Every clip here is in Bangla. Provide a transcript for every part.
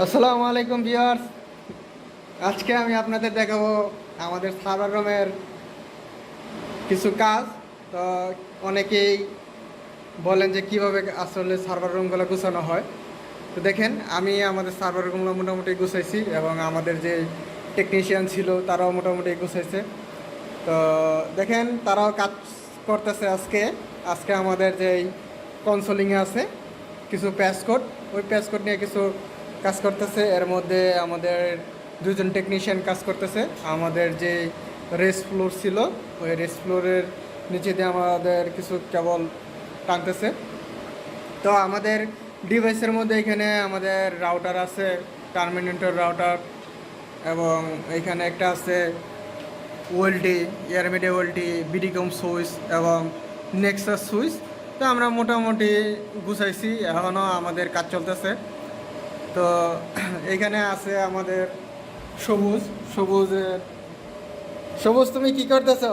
আসসালামু আলাইকুম ভিউয়ার্স। আজকে আমি আপনাদের দেখাবো আমাদের সার্ভার রুমের কিছু কাজ। তো অনেকেই বলেন যে কিভাবে আসলে সার্ভার রুমগুলো গুছানো হয়। তো দেখেন, আমি আমাদের সার্ভার রুমগুলো মোটামুটি গুছাইছি এবং আমাদের যে টেকনিশিয়ান ছিল তারাও মোটামুটি গুছাইছে। তো দেখেন, তারাও কাজ করতেছে। আজকে আজকে আমাদের যেই কনসোলিংয়ে আছে কিছু প্যাসকোড, ওই প্যাসকোড নিয়ে কিছু কাজ করতেছে। এর মধ্যে আমাদের দুজন টেকনিশিয়ান কাজ করতেছে। আমাদের যে রেস্ট ফ্লোর ছিল, ওই রেস্ট ফ্লোরের নিচে দিয়ে আমাদের কিছু কেবল টানতেছে। তো আমাদের ডিভাইসের মধ্যে এখানে আমাদের রাউটার আছে, টার্মিনেটর রাউটার, এবং এখানে একটা আছে ওয়েলটি, এয়ারমেডে ওয়েলটি, বিডিকম সুইচ এবং নেক্সাস সুইচ। তো আমরা মোটামুটি গুছাইছি, এখনও আমাদের কাজ চলতেছে। তো এখানে আছে আমাদের সবুজ। সবুজ, তুমি কি করতেছ?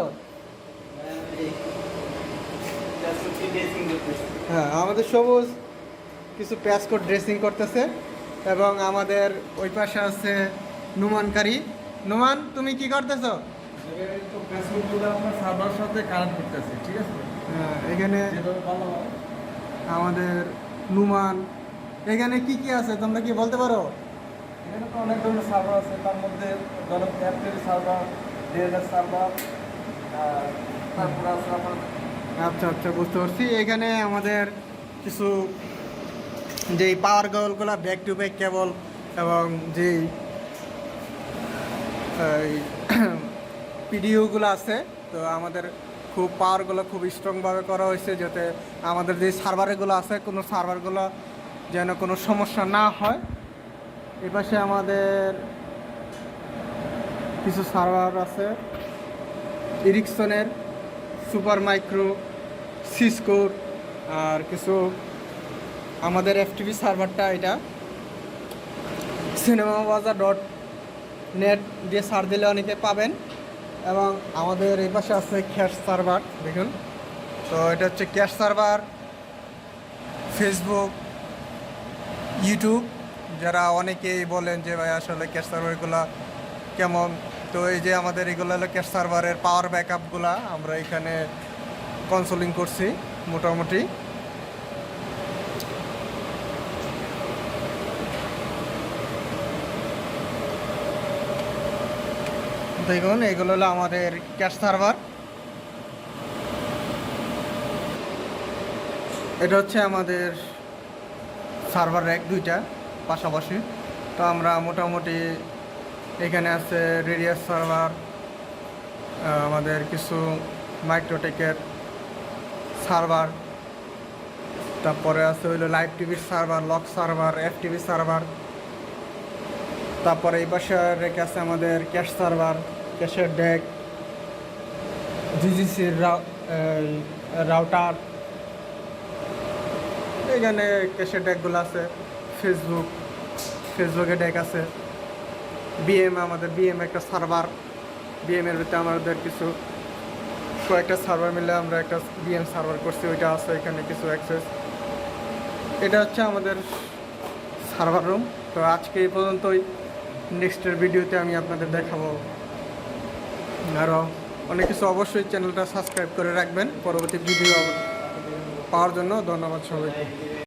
হ্যাঁ, আমাদের সবুজ কিছু প্যাসকোড ড্রেসিং করতেছে। এবং আমাদের ওই পাশে আছে নুমানকারী। নুমান, তুমি কি করতেছ? সার্ভার সাথে কানেক্ট করতেছি, ঠিক আছে। হ্যাঁ, এখানে আমাদের নুমান। এখানে কি কি আছে তোমরা কি বলতে পারো? এখানে তো অনেক ধরনের সার্ভার আছে, তার মধ্যে ধরো অ্যাপটেল সার্ভার, ডিএনএস সার্ভার, তারপর আছে আপনার। আচ্ছা আচ্ছা, বুঝতে পারছি। এখানে আমাদের কিছু যেই পাওয়ার কেবলগুলো, ব্যাক টু ব্যাক কেবল, এবং যেই পিডিওগুলো আছে, তো আমাদের খুব পাওয়ারগুলো খুব স্ট্রংভাবে করা হয়েছে, যাতে আমাদের যে সার্ভারগুলো আছে কোনো সার্ভারগুলো যেন কোনো সমস্যা না হয়। এপাশে আমাদের কিছু সার্ভার আছে এরিকসনের, সুপার মাইক্রো, সিসকোর, আর কিছু আমাদের এফটিপি সার্ভারটা, এটা cinemabazaar.net দিয়ে সার্চ দিলে অনেকে পাবেন। এবং আমাদের এই পাশে আছে ক্যাশ সার্ভার, দেখুন। তো এটা হচ্ছে ক্যাশ সার্ভার, ফেসবুক, ইউটিউব। যারা অনেকেই বলেন যে ভাই আসলে ক্যাশ সার্ভারগুলো কেমন, তো এই যে আমাদের এগুলো হলো ক্যাশ সার্ভারের পাওয়ার ব্যাকআপগুলো আমরা এখানে কনসোলিং করছি মোটামুটি। দেখুন, এগুলো হলো আমাদের ক্যাশ সার্ভার। এটা হচ্ছে আমাদের সার্ভার র্যাক, দুইটা পাশাপাশি। তো আমরা মোটামুটি এখানে আছে রেডিয়াস সার্ভার, আমাদের কিছু মাইক্রোটেকের সার্ভার, তারপরে আছে হইলো লাইভ টিভির server, lock server, FTV server. তারপরে এই পাশে রেখে আছে আমাদের ক্যাশ সার্ভার, ক্যাশের ডেক, জিজিসির রাউটার। এখানে ক্যাশের ডেকগুলো আছে, ফেসবুকের ডেক আছে, আমাদের বিএম একটা সার্ভার। বিএমের ভিতরে আমাদের কিছু কয়েকটা সার্ভার মিলে আমরা একটা বিএম সার্ভার করছি, ওইটা আছে এখানে কিছু অ্যাক্সেস। এটা হচ্ছে আমাদের সার্ভার রুম। তো আজকে এই পর্যন্তই। নেক্সটের ভিডিওতে আমি আপনাদের দেখাবো আরও অনেক কিছু। অবশ্যই চ্যানেলটা সাবস্ক্রাইব করে রাখবেন পরবর্তী ভিডিও পাওয়ার জন্য। ধন্যবাদ সবাইকে।